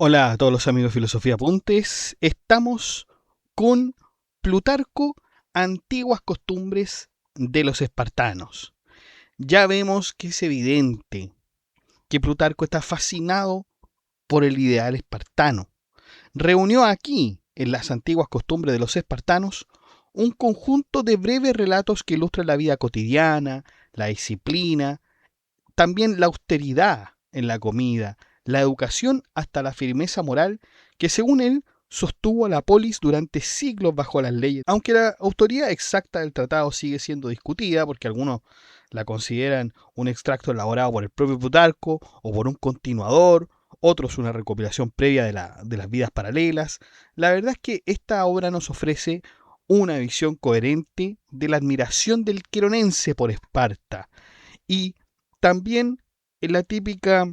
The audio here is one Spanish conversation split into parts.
Hola a todos los amigos de Filosofía Apuntes. Estamos con Plutarco, antiguas costumbres de los espartanos. Ya vemos que es evidente que Plutarco está fascinado por el ideal espartano. Reunió aquí, en las antiguas costumbres de los espartanos, un conjunto de breves relatos que ilustran la vida cotidiana, la disciplina, también la austeridad en la comida, la educación hasta la firmeza moral que según él sostuvo a la polis durante siglos bajo las leyes. Aunque la autoría exacta del tratado sigue siendo discutida porque algunos la consideran un extracto elaborado por el propio Plutarco o por un continuador, otros una recopilación previa de las vidas paralelas. La verdad es que esta obra nos ofrece una visión coherente de la admiración del queronense por Esparta y también en la típica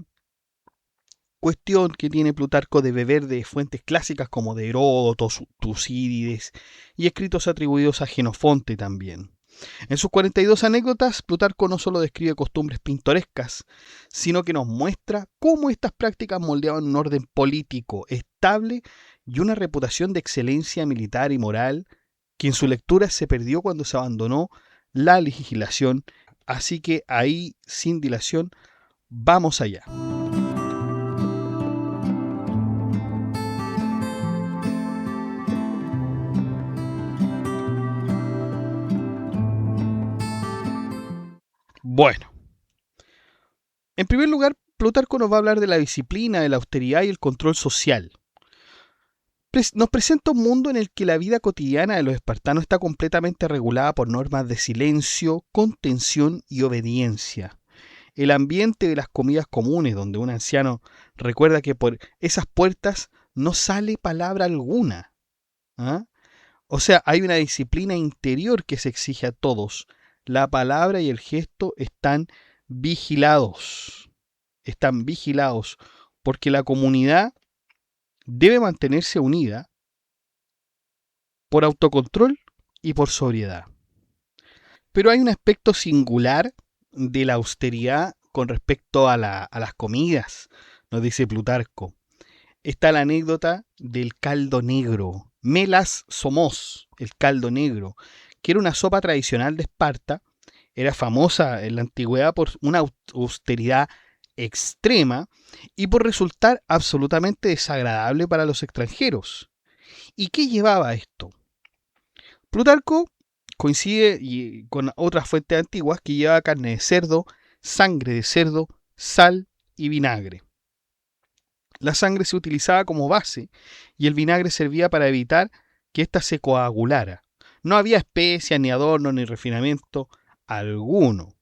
cuestión que tiene Plutarco de beber de fuentes clásicas como de Heródoto, Tucídides y escritos atribuidos a Jenofonte también. En sus 42 anécdotas, Plutarco no solo describe costumbres pintorescas, sino que nos muestra cómo estas prácticas moldeaban un orden político estable y una reputación de excelencia militar y moral que en su lectura se perdió cuando se abandonó la legislación. Así que ahí, sin dilación, vamos allá. Bueno, en primer lugar, Plutarco nos va a hablar de la disciplina, de la austeridad y el control social. Nos presenta un mundo en el que la vida cotidiana de los espartanos está completamente regulada por normas de silencio, contención y obediencia. El ambiente de las comidas comunes, donde un anciano recuerda que por esas puertas no sale palabra alguna. ¿Ah? O sea, hay una disciplina interior que se exige a todos. La palabra y el gesto vigilados. Están vigilados porque la comunidad debe mantenerse unida por autocontrol y por sobriedad. Pero hay un aspecto singular de la austeridad con respecto a las comidas, nos dice Plutarco. Está la anécdota del caldo negro, melas somos, el caldo negro, que era una sopa tradicional de Esparta, era famosa en la antigüedad por una austeridad extrema y por resultar absolutamente desagradable para los extranjeros. ¿Y qué llevaba esto? Plutarco coincide con otras fuentes antiguas que llevaba carne de cerdo, sangre de cerdo, sal y vinagre. La sangre se utilizaba como base y el vinagre servía para evitar que ésta se coagulara. No había especias, ni adorno, ni refinamiento alguno.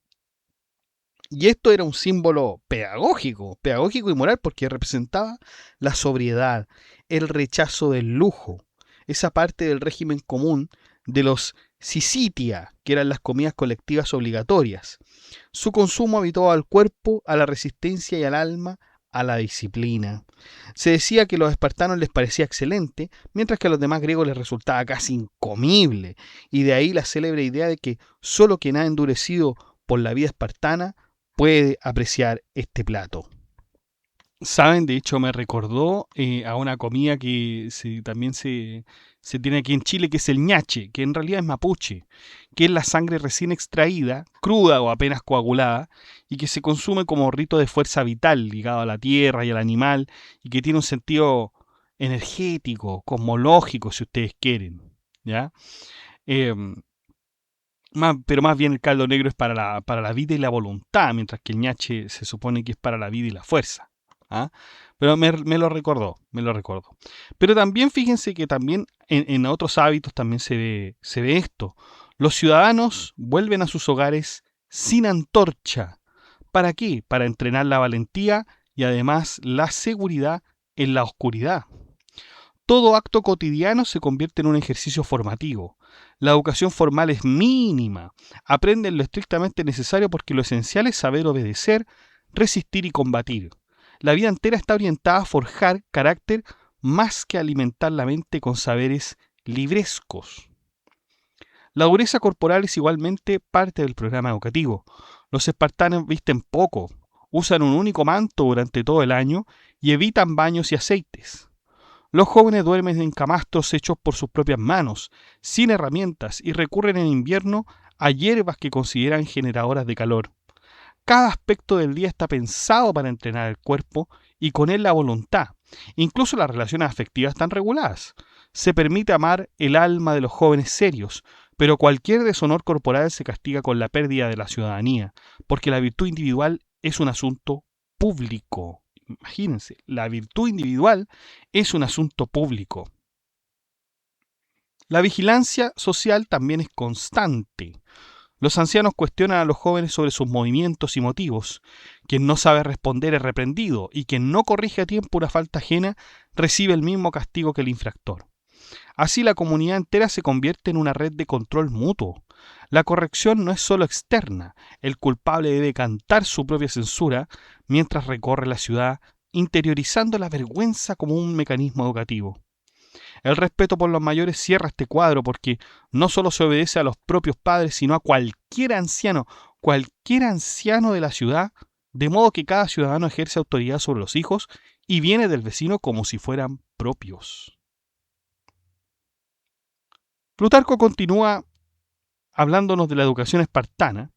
Y esto era un símbolo pedagógico y moral porque representaba la sobriedad, el rechazo del lujo, esa parte del régimen común de los sisitia, que eran las comidas colectivas obligatorias. Su consumo habituaba al cuerpo, a la resistencia y al alma, a la disciplina. Se decía que a los espartanos les parecía excelente, mientras que a los demás griegos les resultaba casi incomible, y de ahí la célebre idea de que solo quien ha endurecido por la vida espartana puede apreciar este plato. Saben, de hecho me recordó a una comida que también se tiene aquí en Chile, que es el ñache, que en realidad es mapuche, que es la sangre recién extraída, cruda o apenas coagulada, y que se consume como rito de fuerza vital ligado a la tierra y al animal, y que tiene un sentido energético, cosmológico, si ustedes quieren, ¿ya? Eh, pero más bien el caldo negro es para la vida y la voluntad, mientras que el ñache se supone que es para la vida y la fuerza. ¿Ah? Pero me lo recordó, me lo recordó. Pero también fíjense que también en otros hábitos también se ve esto. Los ciudadanos vuelven a sus hogares sin antorcha. ¿Para qué? Para entrenar la valentía y además la seguridad en la oscuridad. Todo acto cotidiano se convierte en un ejercicio formativo. La educación formal es mínima. Aprenden lo estrictamente necesario porque lo esencial es saber obedecer, resistir y combatir. La vida entera está orientada a forjar carácter más que a alimentar la mente con saberes librescos. La dureza corporal es igualmente parte del programa educativo. Los espartanos visten poco, usan un único manto durante todo el año y evitan baños y aceites. Los jóvenes duermen en camastros hechos por sus propias manos, sin herramientas, y recurren en invierno a hierbas que consideran generadoras de calor. Cada aspecto del día está pensado para entrenar el cuerpo y con él la voluntad. Incluso las relaciones afectivas están reguladas. Se permite amar el alma de los jóvenes serios, pero cualquier deshonor corporal se castiga con la pérdida de la ciudadanía, porque la virtud individual es un asunto público. Imagínense, la virtud individual es un asunto público. La vigilancia social también es constante. Los ancianos cuestionan a los jóvenes sobre sus movimientos y motivos. Quien no sabe responder es reprendido, y quien no corrige a tiempo una falta ajena recibe el mismo castigo que el infractor. Así la comunidad entera se convierte en una red de control mutuo. La corrección no es solo externa, el culpable debe cantar su propia censura mientras recorre la ciudad, interiorizando la vergüenza como un mecanismo educativo. El respeto por los mayores cierra este cuadro porque no solo se obedece a los propios padres, sino a cualquier anciano de la ciudad, de modo que cada ciudadano ejerce autoridad sobre los hijos y viene del vecino como si fueran propios. Plutarco continúa hablándonos de la educación espartana,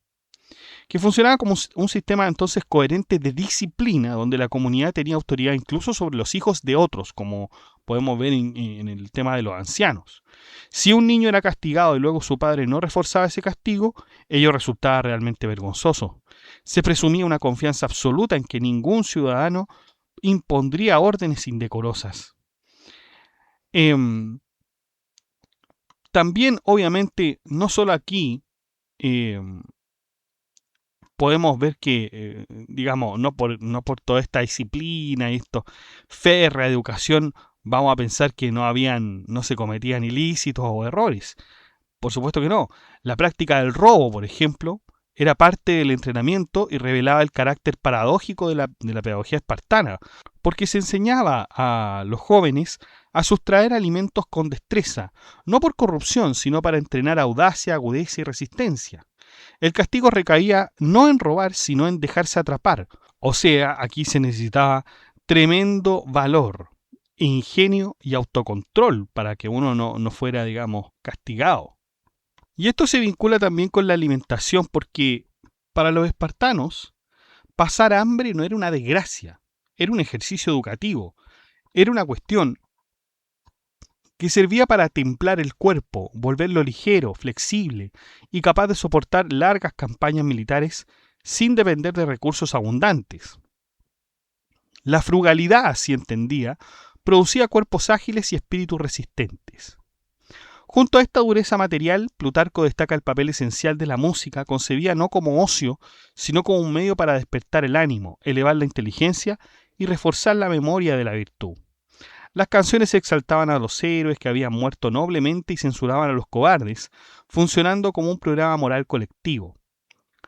que funcionaba como un sistema entonces coherente de disciplina, donde la comunidad tenía autoridad incluso sobre los hijos de otros, como podemos ver en el tema de los ancianos. Si un niño era castigado y luego su padre no reforzaba ese castigo, ello resultaba realmente vergonzoso. Se presumía una confianza absoluta en que ningún ciudadano impondría órdenes indecorosas. También, obviamente, no solo aquí podemos ver que, digamos, no por toda esta disciplina y esto, férrea educación, vamos a pensar que no se cometían ilícitos o errores. Por supuesto que no. La práctica del robo, por ejemplo, era parte del entrenamiento y revelaba el carácter paradójico de la pedagogía espartana, porque se enseñaba a los jóvenes a sustraer alimentos con destreza, no por corrupción, sino para entrenar audacia, agudeza y resistencia. El castigo recaía no en robar, sino en dejarse atrapar. O sea, aquí se necesitaba tremendo valor, ingenio y autocontrol para que uno no fuera, digamos, castigado. Y esto se vincula también con la alimentación, porque para los espartanos, pasar hambre no era una desgracia, era un ejercicio educativo, era una cuestión que servía para templar el cuerpo, volverlo ligero, flexible y capaz de soportar largas campañas militares sin depender de recursos abundantes. La frugalidad, así entendía, producía cuerpos ágiles y espíritus resistentes. Junto a esta dureza material, Plutarco destaca el papel esencial de la música, concebida no como ocio, sino como un medio para despertar el ánimo, elevar la inteligencia y reforzar la memoria de la virtud. Las canciones exaltaban a los héroes que habían muerto noblemente y censuraban a los cobardes, funcionando como un programa moral colectivo.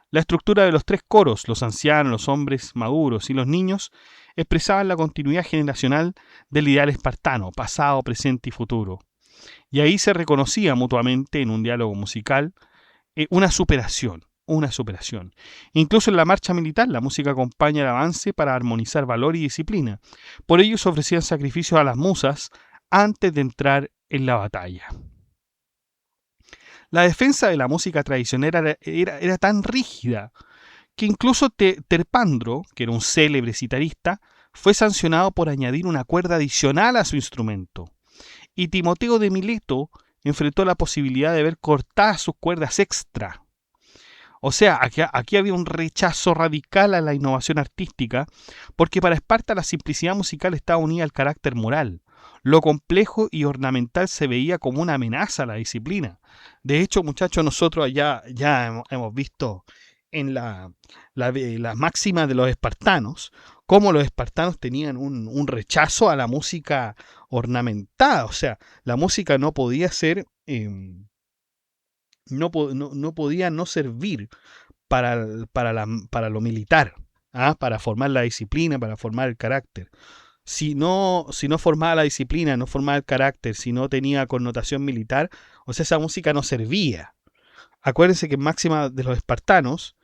La estructura de los tres coros, los ancianos, los hombres maduros y los niños, expresaban la continuidad generacional del ideal espartano, pasado, presente y futuro. Y ahí se reconocía mutuamente en un diálogo musical una superación. Incluso en la marcha militar, la música acompaña el avance para armonizar valor y disciplina. Por ello se ofrecían sacrificios a las musas antes de entrar en la batalla. La defensa de la música tradicional era tan rígida que incluso Terpandro, que era un célebre citarista, fue sancionado por añadir una cuerda adicional a su instrumento. Y Timoteo de Mileto enfrentó la posibilidad de ver cortadas sus cuerdas extra. O sea, aquí había un rechazo radical a la innovación artística, porque para Esparta la simplicidad musical estaba unida al carácter moral. Lo complejo y ornamental se veía como una amenaza a la disciplina. De hecho, muchachos, nosotros ya hemos visto en la máxima de los espartanos, cómo los espartanos tenían un rechazo a la música ornamentada. O sea, la música no podía ser... no podía no servir para lo militar, para formar la disciplina, para formar el carácter. Si no formaba la disciplina, no formaba el carácter, si no tenía connotación militar, o sea, esa música no servía. Acuérdense que en máxima de los espartanos,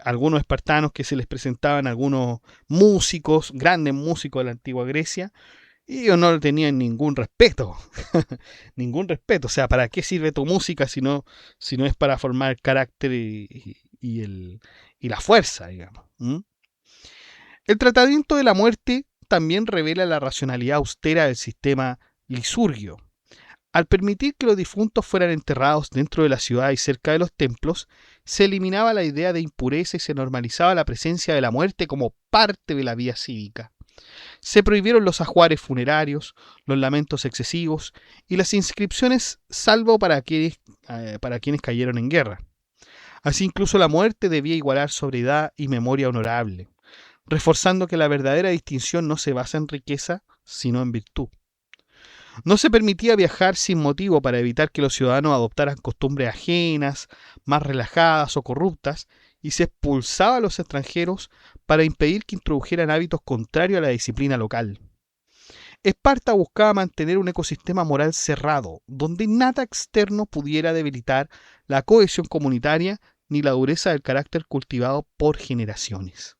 algunos espartanos que se les presentaban algunos músicos, grandes músicos de la antigua Grecia, y ellos no tenían ningún respeto, ningún respeto. O sea, ¿para qué sirve tu música si no es para formar el carácter y la fuerza, digamos? ¿Mm? El tratamiento de la muerte también revela la racionalidad austera del sistema lisurgio. Al permitir que los difuntos fueran enterrados dentro de la ciudad y cerca de los templos, se eliminaba la idea de impureza y se normalizaba la presencia de la muerte como parte de la vida cívica. Se prohibieron los ajuares funerarios, los lamentos excesivos y las inscripciones salvo para quienes cayeron en guerra. Así incluso la muerte debía igualar sobriedad y memoria honorable, reforzando que la verdadera distinción no se basa en riqueza, sino en virtud. No se permitía viajar sin motivo para evitar que los ciudadanos adoptaran costumbres ajenas, más relajadas o corruptas, y se expulsaba a los extranjeros para impedir que introdujeran hábitos contrarios a la disciplina local. Esparta buscaba mantener un ecosistema moral cerrado, donde nada externo pudiera debilitar la cohesión comunitaria ni la dureza del carácter cultivado por generaciones.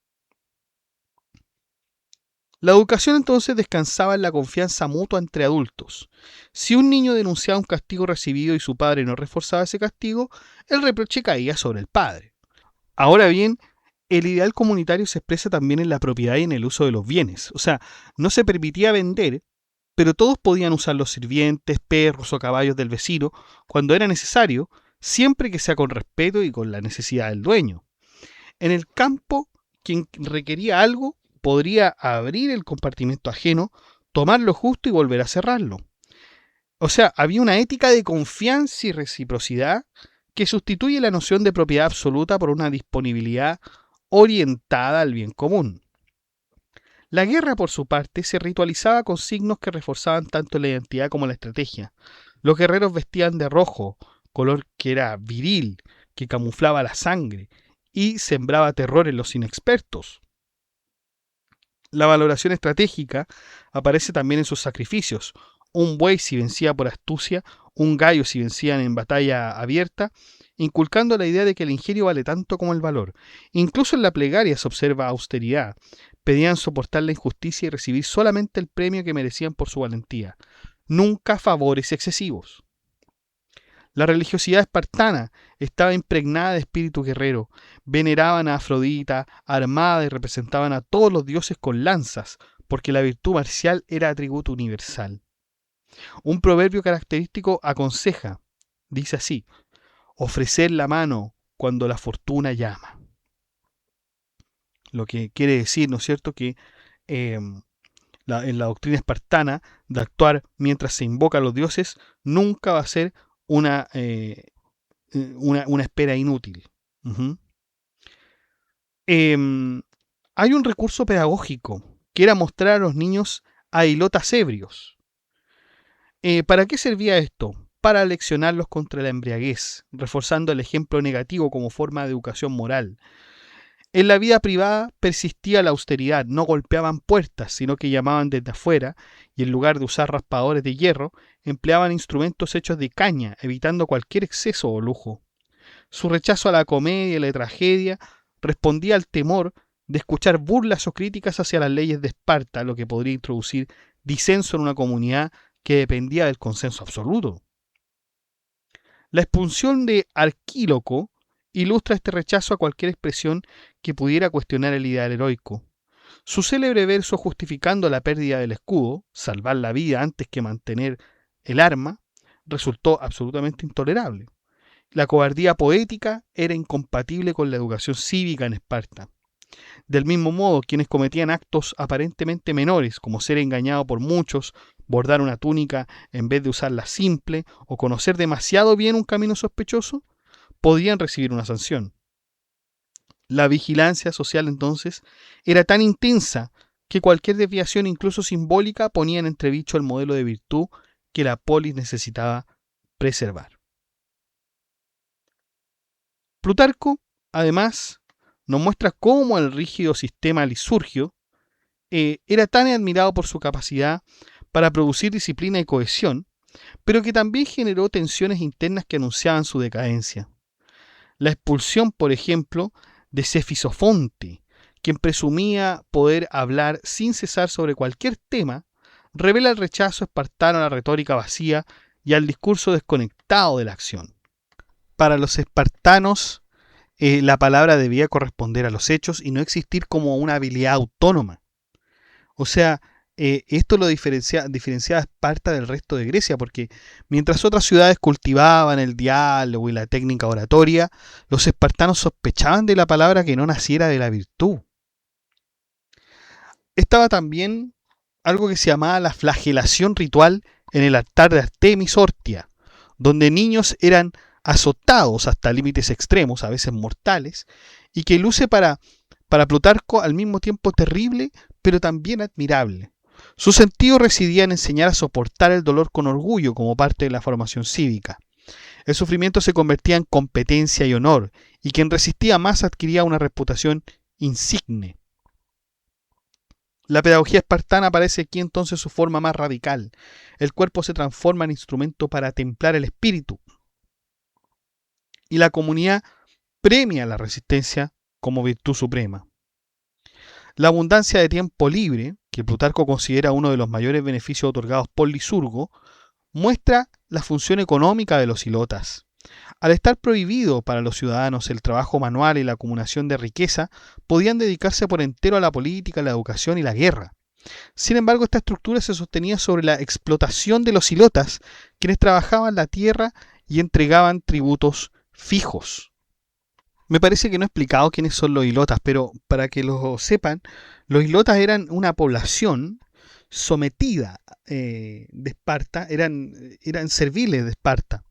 La educación entonces descansaba en la confianza mutua entre adultos. Si un niño denunciaba un castigo recibido y su padre no reforzaba ese castigo, el reproche caía sobre el padre. Ahora bien, el ideal comunitario se expresa también en la propiedad y en el uso de los bienes. O sea, no se permitía vender, pero todos podían usar los sirvientes, perros o caballos del vecino cuando era necesario, siempre que sea con respeto y con la necesidad del dueño. En el campo, quien requería algo podría abrir el compartimento ajeno, tomar lo justo y volver a cerrarlo. O sea, había una ética de confianza y reciprocidad que sustituye la noción de propiedad absoluta por una disponibilidad orientada al bien común. La guerra, por su parte, se ritualizaba con signos que reforzaban tanto la identidad como la estrategia. Los guerreros vestían de rojo, color que era viril, que camuflaba la sangre y sembraba terror en los inexpertos. La valoración estratégica aparece también en sus sacrificios. Un buey si vencía por astucia, un gallo si vencían en batalla abierta, inculcando la idea de que el ingenio vale tanto como el valor. Incluso en la plegaria se observa austeridad. Pedían soportar la injusticia y recibir solamente el premio que merecían por su valentía. Nunca favores excesivos. La religiosidad espartana estaba impregnada de espíritu guerrero. Veneraban a Afrodita, armada, y representaban a todos los dioses con lanzas, porque la virtud marcial era atributo universal. Un proverbio característico aconseja, dice así: ofrecer la mano cuando la fortuna llama. Lo que quiere decir, ¿no es cierto?, que en la doctrina espartana de actuar mientras se invoca a los dioses nunca va a ser una espera inútil. Uh-huh. Hay un recurso pedagógico que era mostrar a los niños a ilotas ebrios. ¿Para qué servía esto? Para leccionarlos contra la embriaguez, reforzando el ejemplo negativo como forma de educación moral. En la vida privada persistía la austeridad, no golpeaban puertas, sino que llamaban desde afuera, y en lugar de usar raspadores de hierro, empleaban instrumentos hechos de caña, evitando cualquier exceso o lujo. Su rechazo a la comedia y la tragedia respondía al temor de escuchar burlas o críticas hacia las leyes de Esparta, lo que podría introducir disenso en una comunidad que dependía del consenso absoluto. La expulsión de Arquíloco ilustra este rechazo a cualquier expresión que pudiera cuestionar el ideal heroico. Su célebre verso justificando la pérdida del escudo, salvar la vida antes que mantener el arma, resultó absolutamente intolerable. La cobardía poética era incompatible con la educación cívica en Esparta. Del mismo modo, quienes cometían actos aparentemente menores, como ser engañado por muchos, bordar una túnica en vez de usarla simple, o conocer demasiado bien un camino sospechoso, podían recibir una sanción. La vigilancia social entonces era tan intensa que cualquier desviación, incluso simbólica, ponía en entredicho el modelo de virtud que la polis necesitaba preservar. Plutarco, además, nos muestra cómo el rígido sistema lisurgio era tan admirado por su capacidad para producir disciplina y cohesión, pero que también generó tensiones internas que anunciaban su decadencia. La expulsión, por ejemplo, de Cefisofonte, quien presumía poder hablar sin cesar sobre cualquier tema, revela el rechazo espartano a la retórica vacía y al discurso desconectado de la acción. Para los espartanos, la palabra debía corresponder a los hechos y no existir como una habilidad autónoma. O sea, esto lo diferenciaba Esparta del resto de Grecia, porque mientras otras ciudades cultivaban el diálogo y la técnica oratoria, los espartanos sospechaban de la palabra que no naciera de la virtud. Estaba también algo que se llamaba la flagelación ritual en el altar de Artemis Ortia, donde niños eran azotados hasta límites extremos, a veces mortales, y que luce para Plutarco al mismo tiempo terrible, pero también admirable. Su sentido residía en enseñar a soportar el dolor con orgullo como parte de la formación cívica. El sufrimiento se convertía en competencia y honor, y quien resistía más adquiría una reputación insigne. La pedagogía espartana aparece aquí entonces su forma más radical. El cuerpo se transforma en instrumento para templar el espíritu, y la comunidad premia la resistencia como virtud suprema. La abundancia de tiempo libre, que Plutarco considera uno de los mayores beneficios otorgados por Licurgo, muestra la función económica de los ilotas. Al estar prohibido para los ciudadanos el trabajo manual y la acumulación de riqueza, podían dedicarse por entero a la política, la educación y la guerra. Sin embargo, esta estructura se sostenía sobre la explotación de los ilotas, quienes trabajaban la tierra y entregaban tributos fijos. Me parece que no he explicado quiénes son los ilotas, pero para que lo sepan, los ilotas eran una población sometida de Esparta, eran serviles de Esparta,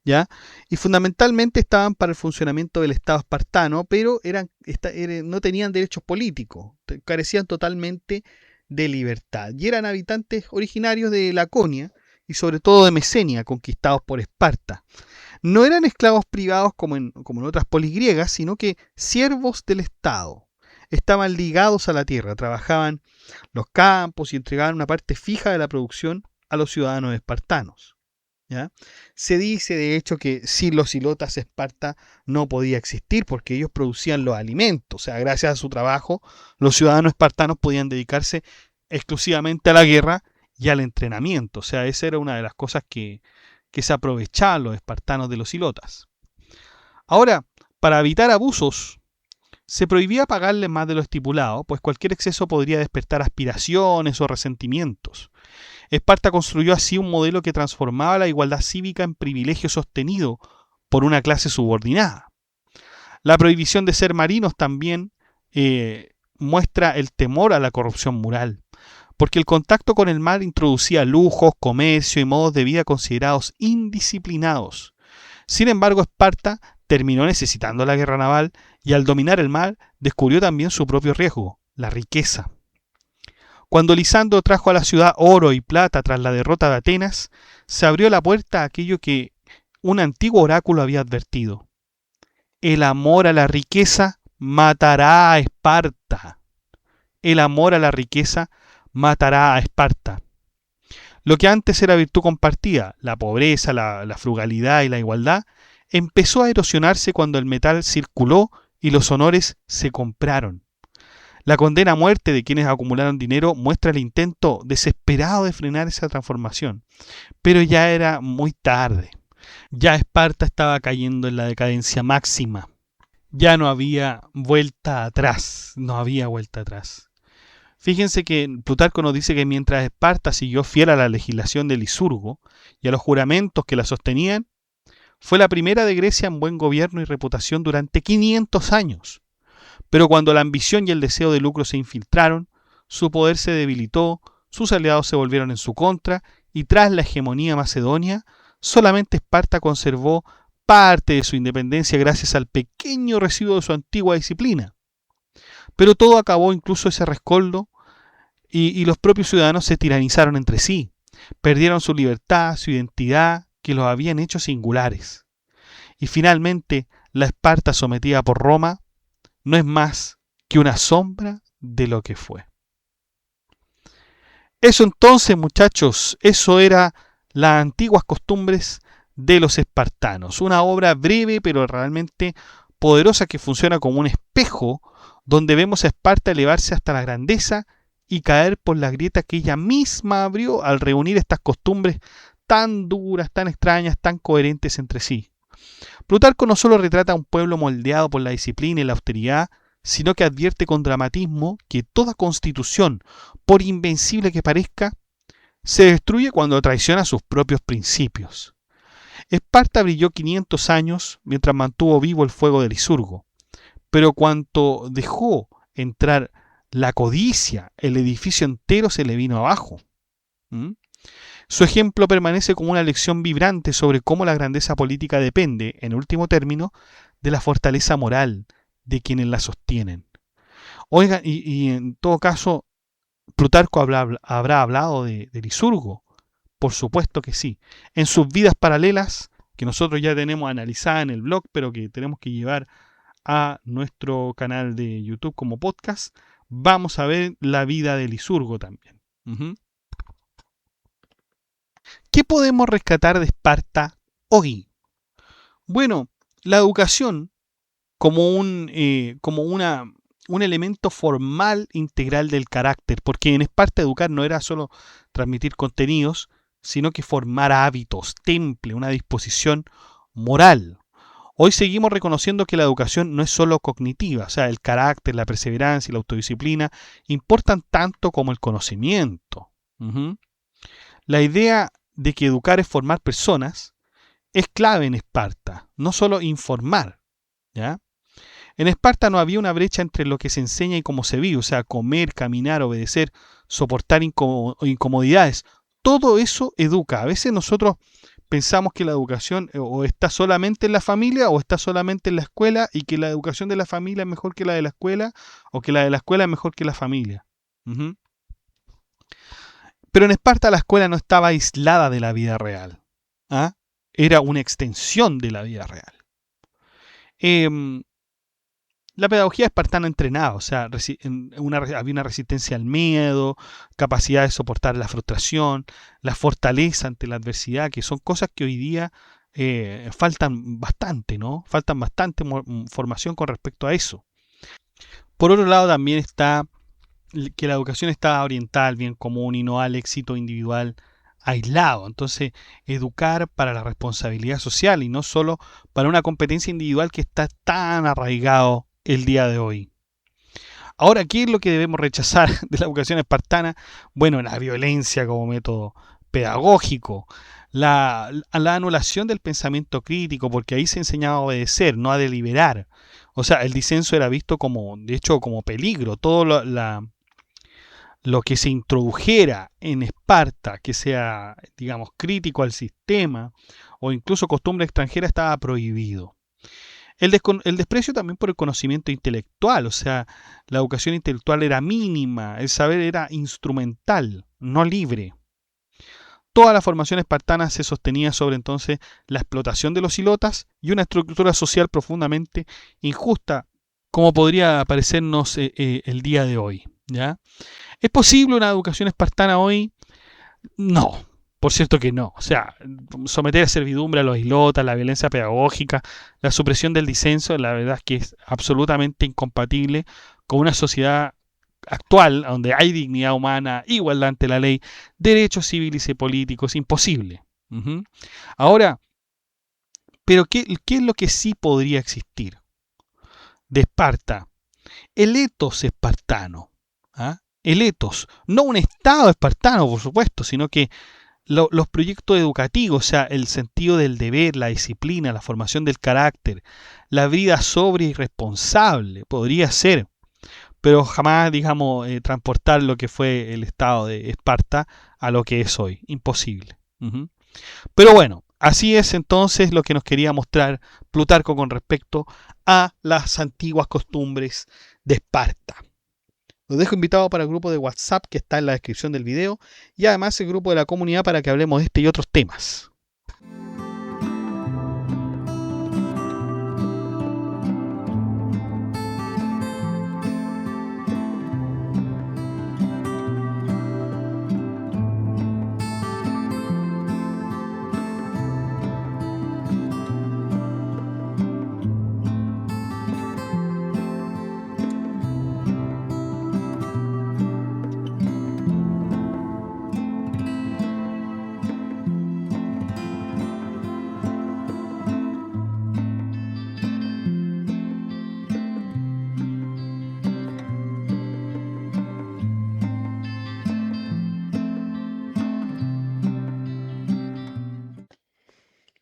¿ya? Y fundamentalmente estaban para el funcionamiento del Estado espartano, pero no tenían derechos políticos, carecían totalmente de libertad, y eran habitantes originarios de Laconia y sobre todo de Mesenia, conquistados por Esparta. No eran esclavos privados como en otras polis griegas, sino que siervos del Estado. Estaban ligados a la tierra, trabajaban los campos y entregaban una parte fija de la producción a los ciudadanos espartanos, ¿ya? Se dice, de hecho, que sin los ilotas Esparta no podía existir porque ellos producían los alimentos. O sea, gracias a su trabajo, los ciudadanos espartanos podían dedicarse exclusivamente a la guerra y al entrenamiento. O sea, esa era una de las cosas que se aprovechaban los espartanos de los ilotas. Ahora, para evitar abusos, se prohibía pagarles más de lo estipulado, pues cualquier exceso podría despertar aspiraciones o resentimientos. Esparta construyó así un modelo que transformaba la igualdad cívica en privilegio sostenido por una clase subordinada. La prohibición de ser marinos también muestra el temor a la corrupción moral, porque el contacto con el mar introducía lujos, comercio y modos de vida considerados indisciplinados. Sin embargo, Esparta terminó necesitando la guerra naval y al dominar el mar descubrió también su propio riesgo, la riqueza. Cuando Lisandro trajo a la ciudad oro y plata tras la derrota de Atenas, se abrió la puerta a aquello que un antiguo oráculo había advertido. El amor a la riqueza matará a Esparta. El amor a la riqueza matará a Esparta. Lo que antes era virtud compartida, la pobreza, la frugalidad y la igualdad, empezó a erosionarse cuando el metal circuló y los honores se compraron. La condena a muerte de quienes acumularon dinero muestra el intento desesperado de frenar esa transformación, pero ya era muy tarde. Ya Esparta estaba cayendo en la decadencia máxima. Ya no había vuelta atrás, Fíjense que Plutarco nos dice que mientras Esparta siguió fiel a la legislación de Licurgo y a los juramentos que la sostenían, fue la primera de Grecia en buen gobierno y reputación durante 500 años. Pero cuando la ambición y el deseo de lucro se infiltraron, su poder se debilitó, sus aliados se volvieron en su contra y tras la hegemonía macedonia, solamente Esparta conservó parte de su independencia gracias al pequeño residuo de su antigua disciplina. Pero todo acabó, incluso ese rescoldo, y los propios ciudadanos se tiranizaron entre sí, perdieron su libertad, su identidad, que los habían hecho singulares. Y finalmente, la Esparta sometida por Roma no es más que una sombra de lo que fue. Eso entonces, muchachos, eso era las antiguas costumbres de los espartanos. Una obra breve, pero realmente poderosa que funciona como un espejo donde vemos a Esparta elevarse hasta la grandeza y caer por la grieta que ella misma abrió al reunir estas costumbres tan duras, tan extrañas, tan coherentes entre sí. Plutarco no solo retrata a un pueblo moldeado por la disciplina y la austeridad, sino que advierte con dramatismo que toda constitución, por invencible que parezca, se destruye cuando traiciona sus propios principios. Esparta brilló 500 años mientras mantuvo vivo el fuego de Licurgo, pero cuando dejó entrar la codicia, el edificio entero se le vino abajo. ¿Mm? Su ejemplo permanece como una lección vibrante sobre cómo la grandeza política depende, en último término, de la fortaleza moral de quienes la sostienen. Oigan, y en todo caso, ¿Plutarco habrá hablado de Licurgo? Por supuesto que sí. En sus vidas paralelas, que nosotros ya tenemos analizada en el blog, pero que tenemos que llevar a nuestro canal de YouTube como podcast, vamos a ver la vida de Licurgo también. ¿Qué podemos rescatar de Esparta hoy? Bueno, la educación como un elemento formal integral del carácter, porque en Esparta educar no era solo transmitir contenidos, sino que formar hábitos, temple, una disposición moral. Hoy seguimos reconociendo que la educación no es solo cognitiva, o sea, el carácter, la perseverancia y la autodisciplina importan tanto como el conocimiento. La idea de que educar es formar personas es clave en Esparta, no solo informar, ¿ya? En Esparta no había una brecha entre lo que se enseña y cómo se vive, o sea, comer, caminar, obedecer, soportar incomodidades. Todo eso educa. A veces nosotros pensamos que la educación o está solamente en la familia o está solamente en la escuela y que la educación de la familia es mejor que la de la escuela o que la de la escuela es mejor que la familia. Pero en Esparta la escuela no estaba aislada de la vida real. ¿Ah? Era una extensión de la vida real. La pedagogía espartana entrenaba, o sea, había una resistencia al miedo, capacidad de soportar la frustración, la fortaleza ante la adversidad, que son cosas que hoy día faltan bastante, ¿no? Faltan bastante formación con respecto a eso. Por otro lado, también está que la educación está orientada al bien común y no al éxito individual aislado. Entonces, educar para la responsabilidad social y no solo para una competencia individual que está tan arraigado el día de hoy. Ahora, ¿qué es lo que debemos rechazar de la educación espartana? Bueno, la violencia como método pedagógico, la anulación del pensamiento crítico, porque ahí se enseñaba a obedecer, no a deliberar. O sea, el disenso era visto como, de hecho, como peligro. Todo lo que se introdujera en Esparta, que sea, digamos, crítico al sistema o incluso costumbre extranjera, estaba prohibido. El desprecio también por el conocimiento intelectual, o sea, la educación intelectual era mínima, el saber era instrumental, no libre. Toda la formación espartana se sostenía sobre entonces la explotación de los ilotas y una estructura social profundamente injusta, como podría parecernos el día de hoy, ¿ya? ¿Es posible una educación espartana hoy? No, por cierto que no. O sea, someter a servidumbre a los ilotas, la violencia pedagógica, la supresión del disenso, la verdad es que es absolutamente incompatible con una sociedad actual donde hay dignidad humana, igualdad ante la ley, derechos civiles y políticos, imposible. Ahora, ¿pero qué es lo que sí podría existir de Esparta? El etos espartano. ¿Ah? El etos, no un estado espartano, por supuesto, sino que los proyectos educativos, o sea, el sentido del deber, la disciplina, la formación del carácter, la vida sobria y responsable, podría ser, pero jamás, digamos, transportar lo que fue el estado de Esparta a lo que es hoy. Imposible. Pero bueno, así es entonces lo que nos quería mostrar Plutarco con respecto a las antiguas costumbres de Esparta. Los dejo invitados para el grupo de WhatsApp que está en la descripción del video y además el grupo de la comunidad para que hablemos de este y otros temas.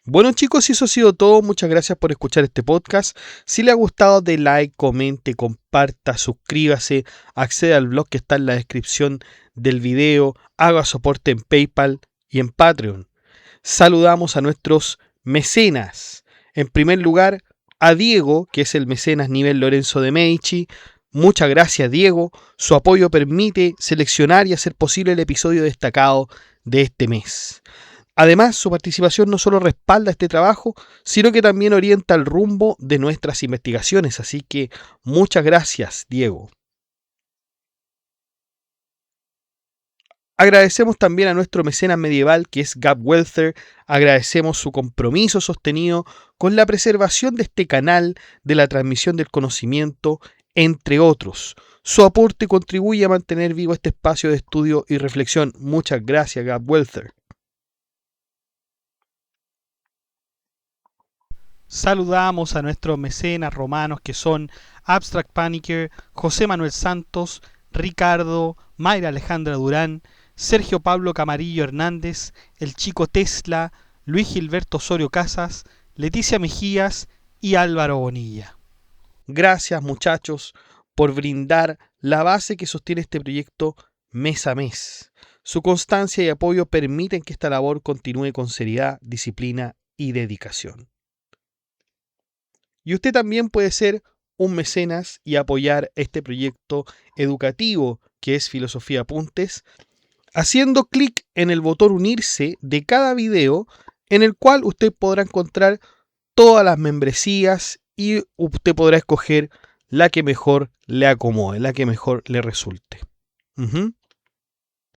Bueno chicos, eso ha sido todo. Muchas gracias por escuchar este podcast. Si le ha gustado, dé like, comente, comparta, suscríbase, acceda al blog que está en la descripción del video, haga soporte en PayPal y en Patreon. Saludamos a nuestros mecenas. En primer lugar, a Diego, que es el mecenas nivel Lorenzo de Medici. Muchas gracias, Diego. Su apoyo permite seleccionar y hacer posible el episodio destacado de este mes. Además, su participación no solo respalda este trabajo, sino que también orienta el rumbo de nuestras investigaciones. Así que muchas gracias, Diego. Agradecemos también a nuestro mecenas medieval, que es Gab Welther. Agradecemos su compromiso sostenido con la preservación de este canal, de la transmisión del conocimiento, entre otros. Su aporte contribuye a mantener vivo este espacio de estudio y reflexión. Muchas gracias, Gab Welther. Saludamos a nuestros mecenas romanos que son Abstract Panicker, José Manuel Santos, Ricardo, Mayra Alejandra Durán, Sergio Pablo Camarillo Hernández, el Chico Tesla, Luis Gilberto Osorio Casas, Leticia Mejías y Álvaro Bonilla. Gracias muchachos por brindar la base que sostiene este proyecto mes a mes. Su constancia y apoyo permiten que esta labor continúe con seriedad, disciplina y dedicación. Y usted también puede ser un mecenas y apoyar este proyecto educativo que es Filosofía Apuntes, haciendo clic en el botón unirse de cada video, en el cual usted podrá encontrar todas las membresías y usted podrá escoger la que mejor le acomode, la que mejor le resulte.